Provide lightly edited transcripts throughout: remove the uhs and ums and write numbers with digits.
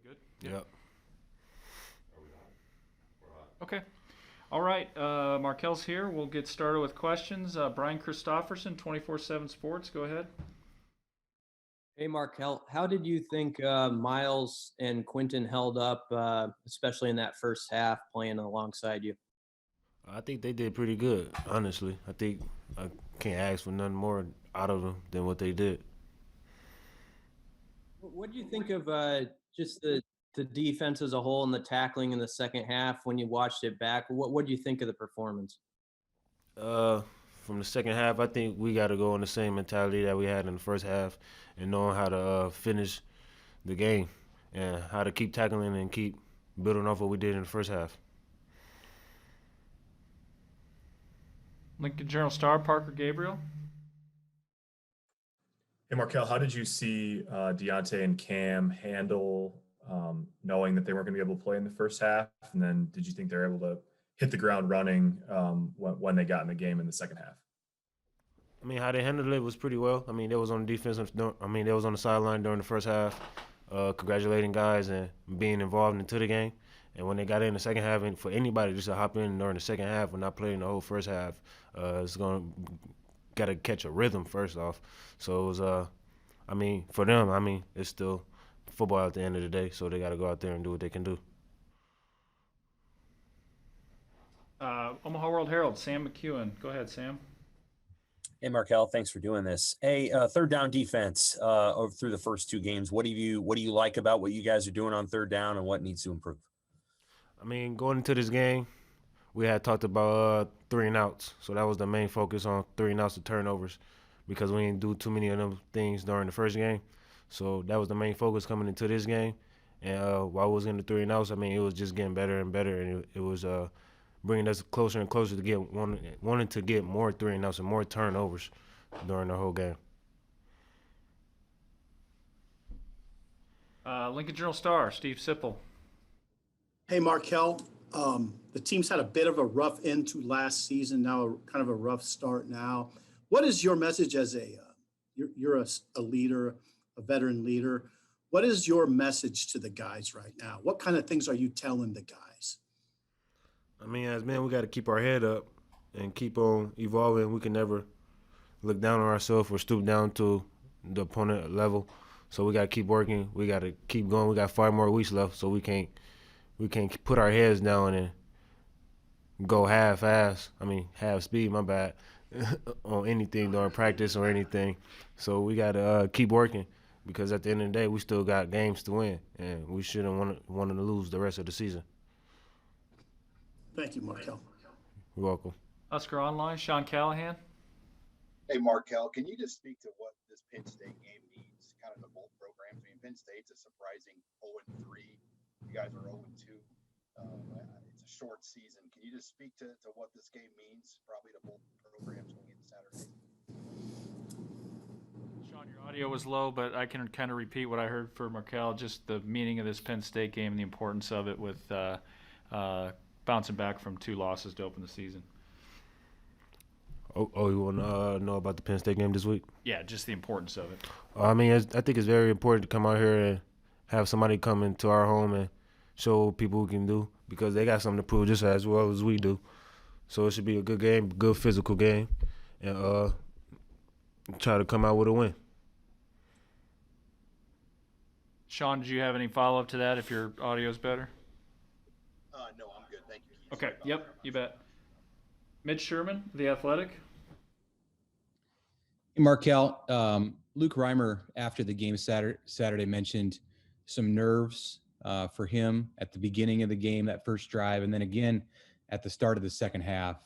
Good? Yep. Okay. All right. Markel's here. We'll get started with questions. Brian Christopherson, 24/7 Sports. Go ahead. Hey, Markel, how did you think Miles and Quentin held up, especially in that first half, playing alongside you? I think they did pretty good, honestly. I think I can't ask for nothing more out of them than what they did. What do you think of just the defense as a whole and the tackling in the second half when you watched it back? What do you think of the performance? Uh, from the second half, I think we got to go on the same mentality that we had in the first half and knowing how to finish the game and how to keep tackling and keep building off what we did in the first half. Lincoln Journal Star, Parker Gabriel. Hey, Markel, how did you see Deontay and Cam handle knowing that they weren't going to be able to play in the first half? And then did you think they were able to hit the ground running when they got in the game in the second half? I mean, how they handled it was pretty well. I mean, they was on the defensive. I mean, they was on the sideline during the first half, congratulating guys and being involved into the game. And when they got in the second half, and for anybody just to hop in during the second half and not playing the whole first half, it's gonna gotta catch a rhythm first off. So it was, I mean, for them, I mean, it's still football at the end of the day, so they gotta go out there and do what they can do. Omaha World Herald, Sam McEwen. Go ahead, Sam. Hey, Markel, thanks for doing this. Hey, third down defense over through the first two games. What do you like about what you guys are doing on third down, and what needs to improve? I mean, going into this game, we had talked about 3-and-outs, so that was the main focus on 3-and-outs and turnovers, because we didn't do too many of them things during the first game. So that was the main focus coming into this game. And while we was in the 3-and-outs, I mean, it was just getting better and better, and it was bringing us closer and closer to wanting to get more 3-and-outs and more turnovers during the whole game. Lincoln Journal Star, Steve Sipple. Hey, Markel. The team's had a bit of a rough end to last season. Now, kind of a rough start now. What is your message as you're a leader, a veteran leader? What is your message to the guys right now? What kind of things are you telling the guys? I mean, as men, we got to keep our head up and keep on evolving. We can never look down on ourselves or stoop down to the opponent level. So we got to keep working. We got to keep going. We got 5 more weeks left, so we can't put our heads down and go half speed, my bad, on anything during practice or anything. So we got to keep working, because at the end of the day, we still got games to win, and we shouldn't want to lose the rest of the season. Thank you, Markel. You're welcome. Husker Online, Sean Callahan. Hey, Markel, can you just speak to what this Penn State game means, kind of to both programs? I mean, Penn State's a surprising 0-3. You guys are 0-2. It's a short season. Can you just speak to what this game means, probably to both programs going into Saturday? Sean, your audio was low, but I can kind of repeat what I heard for Markel, just the meaning of this Penn State game and the importance of it with bouncing back from 2 losses to open the season. Oh, you want to know about the Penn State game this week? Yeah, just the importance of it. I mean, I think it's very important to come out here and have somebody come into our home and show people who can do, because they got something to prove just as well as we do. So it should be a good game, good physical game, and try to come out with a win. Sean, did you have any follow-up to that if your audio is better? No, I'm good. Thank you. Okay, yep, you bet. Mitch Sherman, The Athletic. Hey, Markel, Luke Reimer, after the game Saturday, mentioned some nerves for him at the beginning of the game, that first drive, and then again at the start of the second half.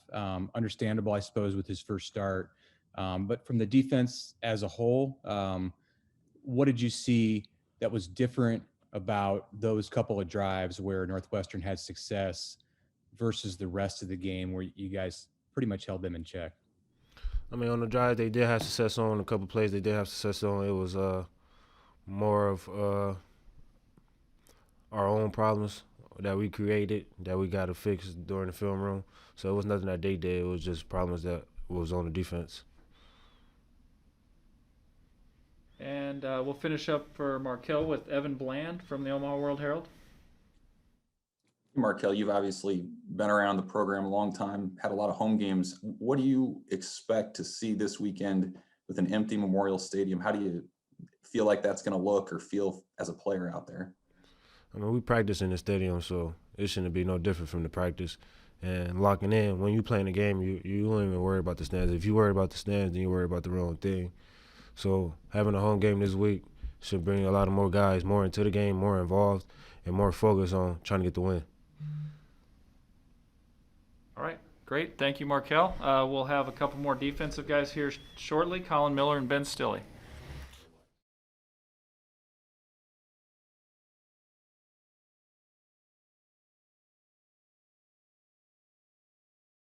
Understandable, I suppose, with his first start. But from the defense as a whole, what did you see that was different about those couple of drives where Northwestern had success versus the rest of the game where you guys pretty much held them in check? I mean, on the drive, they did have success on. A couple plays they did have success on. It was more of our own problems that we created that we got to fix during the film room. So it was nothing that they did. It was just problems that was on the defense. And we'll finish up for Marquel with Evan Bland from the Omaha World Herald. Marquel, you've obviously been around the program a long time, had a lot of home games. What do you expect to see this weekend with an empty Memorial Stadium? How do you feel like that's going to look or feel as a player out there? I mean, we practice in the stadium, so it shouldn't be no different from the practice. And locking in, when you playing the game, you don't even worry about the stands. If you worry about the stands, then you worry about the wrong thing. So having a home game this week should bring a lot of more guys more into the game, more involved, and more focused on trying to get the win. All right, great. Thank you, Marquel. We'll have a couple more defensive guys here shortly, Colin Miller and Ben Stilley.